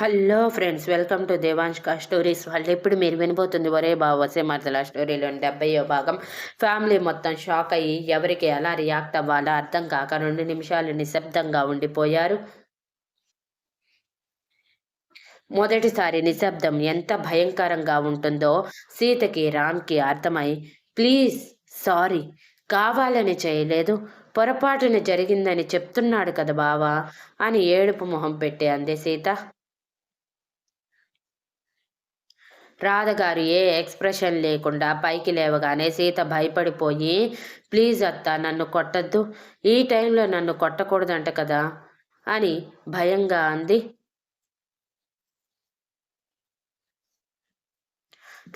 Hello friends, welcome to దేవాంష్క stories. వాళ్ళు ఇప్పుడు మీరు వినబోతుంది ఒరే బావ వసే మరదల స్టోరీలోని 70వ భాగం. ఫ్యామిలీ మొత్తం షాక్ అయ్యి ఎవరికి ఎలా రియాక్ట్ అవ్వాలో అర్థం కాక 2 నిమిషాలు నిశ్శబ్దంగా ఉండిపోయారు. మొదటిసారి నిశ్శబ్దం ఎంత భయంకరంగా ఉంటుందో సీతకి రామ్కి అర్థమై, ప్లీజ్, సారీ, కావాలని చేయలేదు, పొరపాటున జరిగిందని చెప్తున్నాడు కదా బావా అని ఏడుపు మొహం పెట్టి అంది సీత. రాధగారు ఏ ఎక్స్ప్రెషన్ లేకుండా పైకి లేవగానే సీత భయపడిపోయి, ప్లీజ్ అత్త, నన్ను కొట్టద్దు, ఈ టైంలో నన్ను కొట్టకూడదంట కదా అని భయంగా అంది.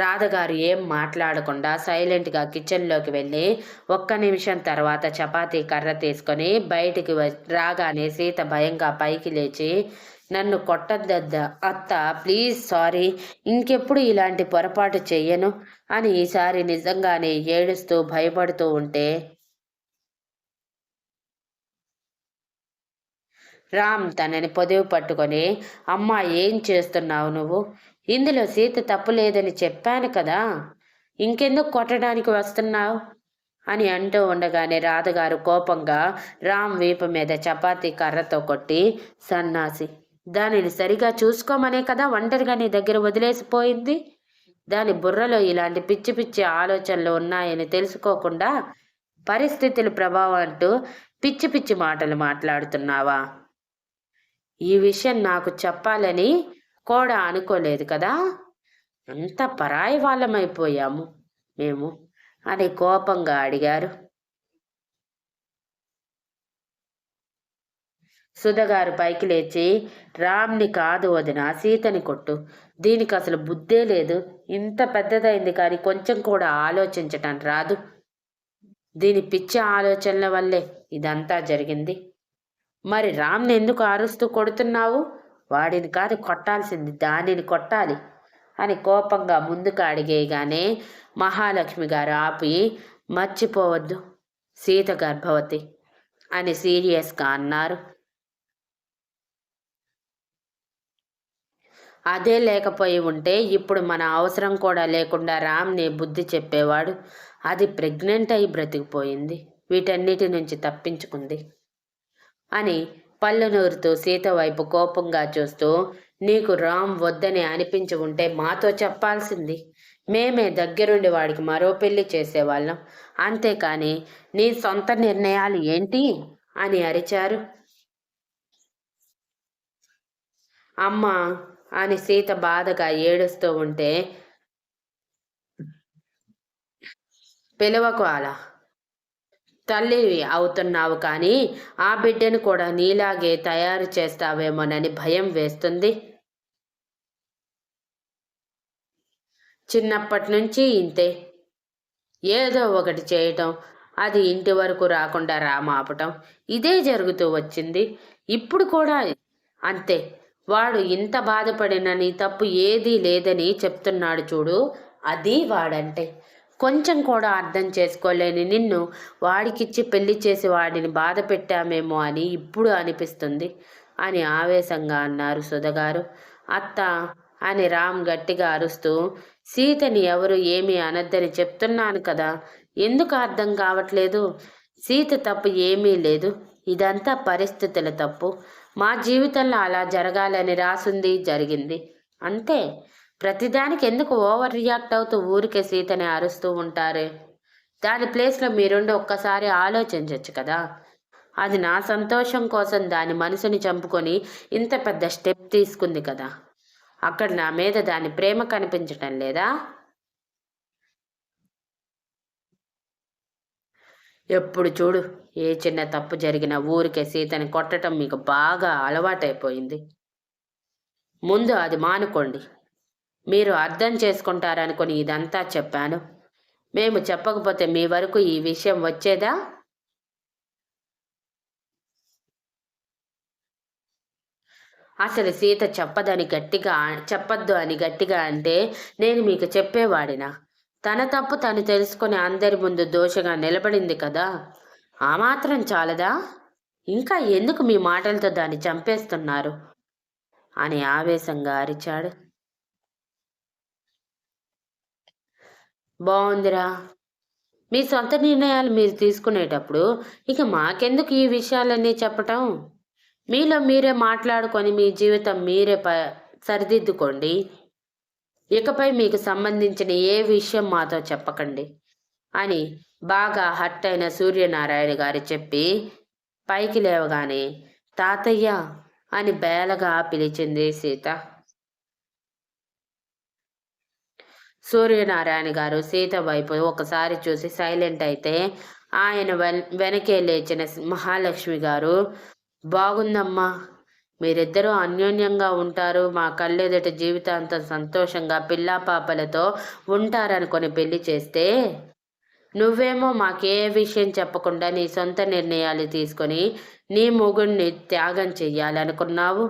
రాధగారు ఏం మాట్లాడకుండా సైలెంట్గా కిచెన్లోకి వెళ్ళి 1 నిమిషం తర్వాత చపాతీ కర్ర తీసుకొని బయటికి రాగానే సీత భయంగా పైకి లేచి, నన్ను కొట్టద్దద్ద అత్త, ప్లీజ్, సారీ, ఇంకెప్పుడు ఇలాంటి పొరపాటు చెయ్యను అని ఈసారి నిజంగానే ఏడుస్తూ భయపడుతూ ఉంటే రామ్ తనని పొదివి పట్టుకొని, అమ్మా, ఏం చేస్తున్నావు నువ్వు? ఇందులో సీత తప్పు లేదని చెప్పాను కదా, ఇంకెందుకు కొట్టడానికి వస్తున్నావు అని అంటూ ఉండగానే రాధగారు కోపంగా రామ్ వీపు మీద చపాతీ కర్రతో కొట్టి, సన్నాసి, దానిని సరిగా చూసుకోమనే కదా ఒంటరిగా నీ దగ్గర వదిలేసిపోయింది. దాని బుర్రలో ఇలాంటి పిచ్చి పిచ్చి ఆలోచనలు ఉన్నాయని తెలుసుకోకుండా పరిస్థితుల ప్రభావం అంటూ పిచ్చి పిచ్చి మాటలు మాట్లాడుతున్నావా? ఈ విషయం నాకు చెప్పాలని కూడా అనుకోలేదు కదా, అంత పరాయి వాళ్ళమైపోయాము మేము అని కోపంగా అడిగారు. సుధగారు పైకి లేచి, రామ్ని కాదు వదిన, సీతని కొట్టు, దీనికి అసలు బుద్ధే లేదు, ఇంత పెద్దదైంది కానీ కొంచెం కూడా ఆలోచించటం రాదు, దీని పిచ్చి ఆలోచనల వల్లే ఇదంతా జరిగింది. మరి రామ్ని ఎందుకు అరుస్తూ కొడుతున్నావు? వాడిని కాదు కొట్టాల్సింది, దానిని కొట్టాలి అని కోపంగా ముందుకు అడిగేయగానే మహాలక్ష్మి గారు ఆపి, మర్చిపోవద్దు, సీత గర్భవతి అని సీరియస్గా అన్నారు. అదే లేకపోయి ఉంటే ఇప్పుడు మన అవసరం కూడా లేకుండా రామ్ని బుద్ధి చెప్పేవాడు. అది ప్రెగ్నెంట్ అయి బ్రతికిపోయింది, వీటన్నిటి నుంచి తప్పించుకుంది అని పళ్ళు నూరుతూ సీత వైపు కోపంగా చూస్తూ, నీకు రామ్ వద్దని అనిపించి ఉంటే మాతో చెప్పాల్సింది, మేమే దగ్గరుండి వాడికి మరో పెళ్లి చేసేవాళ్ళం, అంతేకాని నీ సొంత నిర్ణయాలు ఏంటి అని అరిచారు. అమ్మా అని సీత బాధగా ఏడుస్తూ ఉంటే, పిలవకు అలా, తల్లివి అవుతున్నావు కానీ ఆ బిడ్డను కూడా నీలాగే తయారు చేస్తావేమోనని భయం వేస్తుంది. చిన్నప్పటి నుంచి ఇంతే, ఏదో ఒకటి చేయటం, అది ఇంటి వరకు రాకుండా రామాపటం, ఇదే జరుగుతూ వచ్చింది. ఇప్పుడు కూడా అంతే. వాడు ఇంత బాధపడిన నీ తప్పు ఏదీ లేదని చెప్తున్నాడు చూడు, అది వాడంటే. కొంచెం కూడా అర్థం చేసుకోలేని నిన్ను వాడికిచ్చి పెళ్లి చేసి వాడిని బాధ పెట్టామేమో అని ఇప్పుడు అనిపిస్తుంది అని ఆవేశంగా అన్నారు సుధగారు. అత్త అని రామ్ గట్టిగా అరుస్తూ, సీతని ఎవరు ఏమీ అనద్దని చెప్తున్నాను కదా, ఎందుకు అర్థం కావట్లేదు? సీత తప్పు ఏమీ లేదు, ఇదంతా పరిస్థితుల తప్పు. మా జీవితంలో అలా జరగాలని రాసుంది, జరిగింది, అంతే. ప్రతిదానికి ఎందుకు ఓవర్ రియాక్ట్ అవుతూ ఊరికే సీతని అరుస్తూ ఉంటారే? దాని ప్లేస్లో మీరుండి ఒక్కసారి ఆలోచించవచ్చు కదా. అది నా సంతోషం కోసం దాని మనసుని చంపుకొని ఇంత పెద్ద స్టెప్ తీసుకుంది కదా, అక్కడ నా మీద దాని ప్రేమ కనిపించటం లేదా? ఎప్పుడు చూడు ఏ చిన్న తప్పు జరిగినా ఊరికే సీతని కొట్టడం మీకు బాగా అలవాటైపోయింది. ముందు అది మానుకోండి. మీరు అర్థం చేసుకుంటారనుకొని ఇదంతా చెప్పాను. మేము చెప్పకపోతే మీ వరకు ఈ విషయం వచ్చేదా? అసలు సీత చెప్పద్దు అని గట్టిగా అంటే నేను మీకు చెప్పేవాడినా? తన తప్పు తను తెలుసుకొని అందరి ముందు దోషగా నిలబడింది కదా, ఆ మాత్రం చాలదా? ఇంకా ఎందుకు మీ మాటలతో దాన్ని చంపేస్తున్నారు? అని ఆవేశంగా అరిచాడు. బావుందిరా! మీ సొంత నిర్ణయాలు మీరు తీసుకునేటప్పుడు ఇక మాకెందుకు ఈ విషయాలన్నీ చెప్పటం? మీలో మీరే మాట్లాడుకొని మీ జీవితం మీరే సరిదిద్దుకోండి. ఇకపై మీకు సంబంధించిన ఏ విషయం మాతో చెప్పకండి అని బాగా హర్ట్ అయిన సూర్యనారాయణ గారు చెప్పి పైకి లేవగానే తాతయ్య అని బేలగా పిలిచింది సీత. సూర్యనారాయణ గారు సీత వైపు ఒకసారి చూసి సైలెంట్ అయితే ఆయన వెనకే లేచిన మహాలక్ష్మి గారు, బాగుందమ్మా, మీరిద్దరూ అన్యోన్యంగా ఉంటారు, మా కళ్ళెదుట జీవితాంతం సంతోషంగా పిల్లా పాపలతో ఉంటారనుకొని పెళ్లి చేస్తే నువ్వేమో మాకే విషయం చెప్పకుండా నీ సొంత నిర్ణయాలు తీసుకొని నీ మొగుడిని త్యాగం చెయ్యాలనుకున్నావు.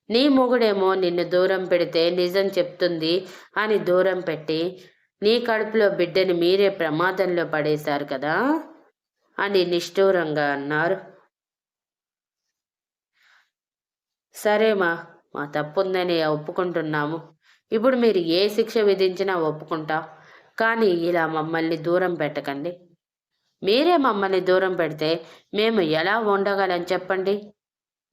నీ మొగుడేమో నిన్ను దూరం పెడితే నిజం చెప్తుంది అని దూరం పెట్టి నీ కడుపులో బిడ్డని మీరే ప్రమాదంలో పడేశారు కదా అని నిష్ఠూరంగా అన్నారు. సరేమా, మా తప్పుందని ఒప్పుకుంటున్నాము. ఇప్పుడు మీరు ఏ శిక్ష విధించినా ఒప్పుకుంటాం. కానీ ఇలా మమ్మల్ని దూరం పెట్టకండి. మీరే మమ్మల్ని దూరం పెడితే మేము ఎలా ఉండగలం చెప్పండి?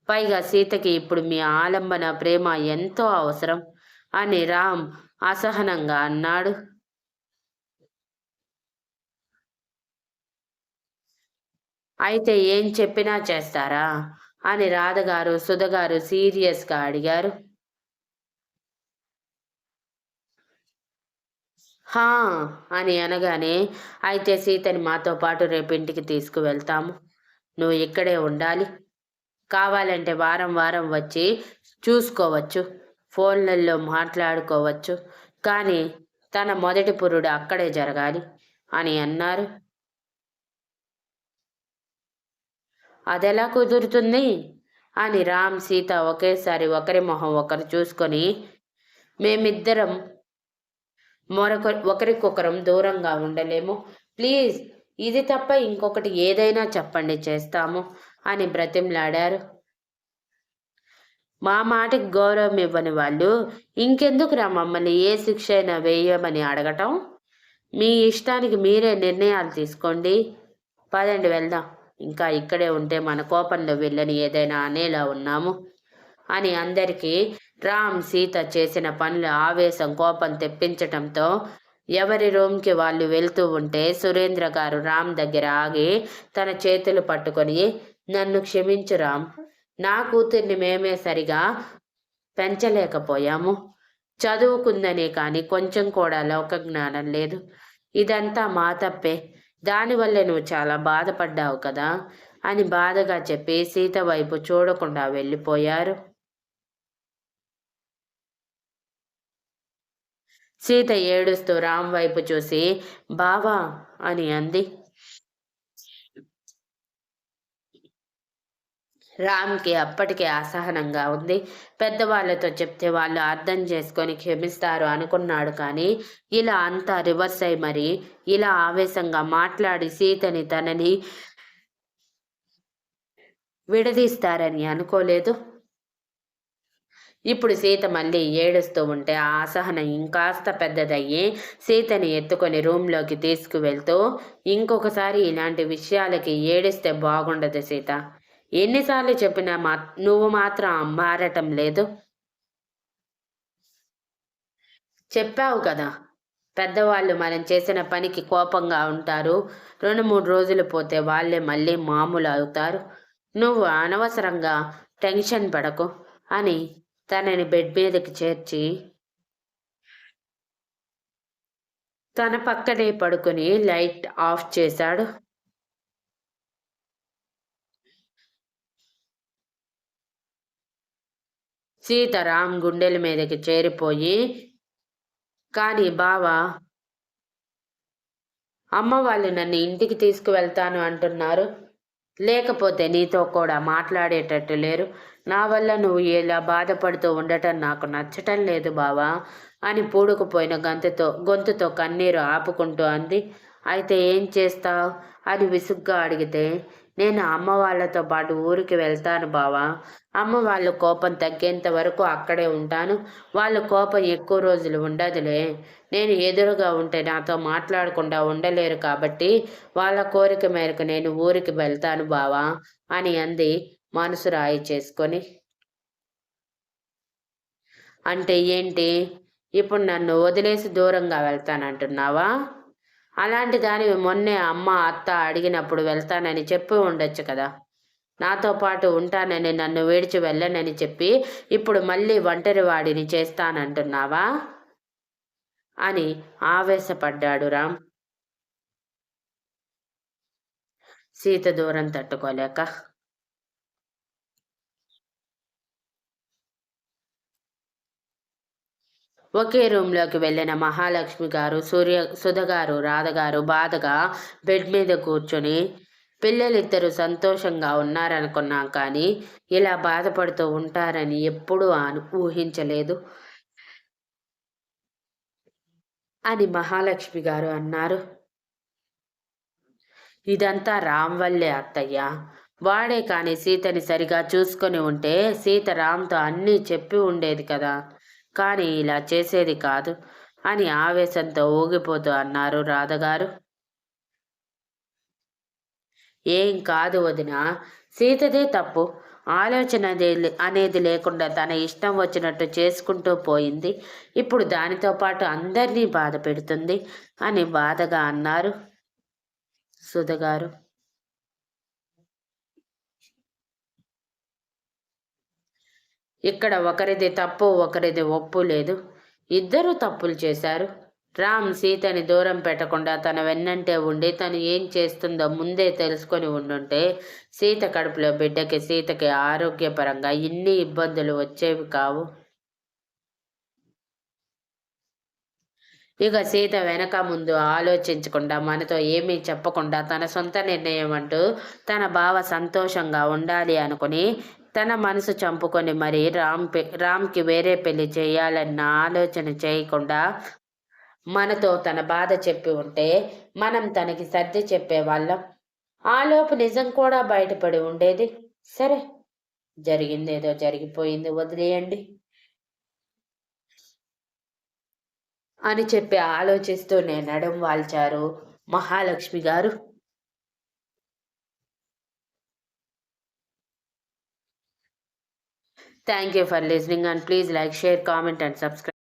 పైగా సీతకి ఇప్పుడు మీ ఆలంబన ప్రేమ ఎంతో అవసరం అని రామ్ అసహనంగా అన్నాడు. అయితే ఏం చెప్పినా చేస్తారా అని రాధగారు సుధగారు సీరియస్గా అడిగారు. హా అని అనగానే అయితే సీతని మాతో పాటు రేపు ఇంటికి తీసుకువెళ్తాము. నువ్వు ఇక్కడే ఉండాలి. కావాలంటే వారం వారం వచ్చి చూసుకోవచ్చు, ఫోన్లలో మాట్లాడుకోవచ్చు. కానీ తన మొదటి పురుడు అక్కడే జరగాలి అని అన్నారు. అదెలా కుదురుతుంది అని రామ్ సీత ఒకేసారి ఒకరి మొహం ఒకరు చూసుకొని, మేమిద్దరం ఒకరికొకరం దూరంగా ఉండలేము. ప్లీజ్ ఇది తప్ప ఇంకొకటి ఏదైనా చెప్పండి, చేస్తాము అని బ్రతిమలాడారు. మా మాటకి గౌరవం ఇవ్వని వాళ్ళు ఇంకెందుకురా మమ్మల్ని ఏ శిక్ష అయినా వేయమని అడగటం? మీ ఇష్టానికి మీరే నిర్ణయాలు తీసుకోండి. పదండి వెళ్దాం. ఇంకా ఇక్కడే ఉంటే మన కోపంలో వెళ్ళని ఏదైనా అనేలా ఉన్నాము అని అందరికీ రామ్ సీత చేసిన పనుల ఆవేశం కోపం తెప్పించటంతో ఎవరి రూమ్కి వాళ్ళు వెళ్తూ ఉంటే సురేంద్ర గారు రామ్ దగ్గర ఆగి తన చేతులు పట్టుకొని, నన్ను క్షమించు రామ్, నా కూతుర్ని మేమే సరిగా పెంచలేకపోయాము. చదువుకుందనే కానీ కొంచెం కూడా లోక జ్ఞానం లేదు. ఇదంతా మా తప్పే. దానివల్లే నువ్వు చాలా బాధపడ్డావు కదా అని బాధగా చెప్పి సీత వైపు చూడకుండా వెళ్ళిపోయారు. సీత ఏడుస్తూ రామ్ వైపు చూసి బావా అని అంది. రామ్కి అప్పటికే అసహనంగా ఉంది. పెద్దవాళ్ళతో చెప్తే వాళ్ళు అర్థం చేసుకొని క్షమిస్తారు అనుకున్నాడు. కానీ ఇలా అంతా రివర్స్ అయి మరి ఇలా ఆవేశంగా మాట్లాడి సీతని తనని విడదీస్తారని అనుకోలేదు. ఇప్పుడు సీత మళ్ళీ ఏడుస్తూ ఉంటే ఆ అసహనం ఇంకాస్త పెద్దదయ్యి సీతని ఎత్తుకొని రూమ్లోకి తీసుకువెళ్తూ, ఇంకొకసారి ఇలాంటి విషయాలకి ఏడిస్తే బాగుండదు సీత. ఎన్నిసార్లు చెప్పినా నువ్వు మాత్రం మారటం లేదు. చెప్పావు కదా, పెద్దవాళ్ళు మనం చేసిన పనికి కోపంగా ఉంటారు. 2-3 రోజులు పోతే వాళ్ళే మళ్ళీ మామూలు అవుతారు. నువ్వు అనవసరంగా టెన్షన్ పడకు అని తనని బెడ్ మీదకి చేర్చి తన పక్కనే పడుకొని లైట్ ఆఫ్ చేశాడు. సీతారాం గుండెల మీదకి చేరిపోయి, కానీ బావా, అమ్మ వాళ్ళు నన్ను ఇంటికి తీసుకువెళ్తాను అంటున్నారు. లేకపోతే నీతో కూడా మాట్లాడేటట్టు లేరు. నా వల్ల నువ్వు ఇలా బాధపడుతూ ఉండటం నాకు నచ్చటం లేదు బావా అని పూడుకుపోయిన గొంతుతో కన్నీరు ఆపుకుంటూ అంది. అయితే ఏం చేస్తావు అని విసుగ్గా అడిగితే, నేను అమ్మ వాళ్ళతో పాటు ఊరికి వెళ్తాను బావా. అమ్మ వాళ్ళ కోపం తగ్గేంత వరకు అక్కడే ఉంటాను. వాళ్ళ కోపం ఎక్కువ రోజులు ఉండదులే. నేను ఎదురుగా ఉంటే నాతో మాట్లాడకుండా ఉండలేరు కాబట్టి వాళ్ళ కోరిక మేరకు నేను ఊరికి వెళ్తాను బావా అని అంది మనసు రాయి చేసుకొని. అంటే ఏంటి? ఇప్పుడు నన్ను వదిలేసి దూరంగా వెళ్తానంటున్నావా? అలాంటి దానివి మొన్నే అమ్మ, అత్త అడిగినప్పుడు వెళ్తానని చెప్పి ఉండొచ్చు కదా! నాతో పాటు ఉంటానని, నన్ను విడిచి వెళ్ళనని చెప్పి, ఇప్పుడు మళ్ళీ ఒంటరివాడిని చేస్తానంటున్నావా? అని ఆవేశపడ్డాడు రామ్. సీత దూరం తట్టుకోలేక. ఒకే రూంలోకి వెళ్ళిన మహాలక్ష్మి గారు, సుధగారు, రాధగారు బాధగా బెడ్ మీద కూర్చొని, పిల్లలిద్దరూ సంతోషంగా ఉన్నారనుకున్నాం కానీ ఇలా బాధపడుతూ ఉంటారని ఎప్పుడూ ఊహించలేదు అని మహాలక్ష్మి గారు అన్నారు. ఇదంతా రామ్ వల్లే అత్తయ్య. వాడే కాని సీతని సరిగా చూసుకొని ఉంటే సీత రామ్తో అన్నీ చెప్పి ఉండేది కదా. కానీ ఇలా చేసేది కాదు అని ఆవేశంతో ఊగిపోతూ అన్నారు రాధగారు. ఏం కాదు వదినా, సీతదే తప్పు. ఆలోచన అనేది లేకుండా తన ఇష్టం వచ్చినట్టు చేసుకుంటూ పోయింది. ఇప్పుడు దానితో పాటు అందరినీ బాధ పెడుతుంది అని బాధగా అన్నారు సుధగారు. ఇక్కడ ఒకరిది తప్పు, ఒకరిది ఒప్పు లేదు. ఇద్దరూ తప్పులు చేశారు. రామ్ సీతని దూరం పెట్టకుండా తన వెన్నంటే ఉండి తను ఏం చేస్తుందో ముందే తెలుసుకొని ఉండుంటే సీత కడుపులో బిడ్డకి, సీతకి ఆరోగ్యపరంగా ఇన్ని ఇబ్బందులు వచ్చేవి కావు. ఇక సీత వెనక ముందు ఆలోచించకుండా, మనతో ఏమీ చెప్పకుండా తన సొంత నిర్ణయం అంటూ తన బావ సంతోషంగా ఉండాలి అనుకుని తన మనసు చంపుకొని మరి రామ్కి వేరే పెళ్లి చేయాలన్న ఆలోచన చేయకుండా మనతో తన బాధ చెప్పి ఉంటే మనం తనకి సర్ది చెప్పేవాళ్ళం. ఆలోపు నిజం కూడా బయటపడి ఉండేది. సరే, జరిగిందేదో జరిగిపోయింది, వదిలేయండి అని చెప్పి ఆలోచిస్తూనే నడుం వాల్చారు మహాలక్ష్మి గారు. Thank you for listening and please like, share, comment and subscribe.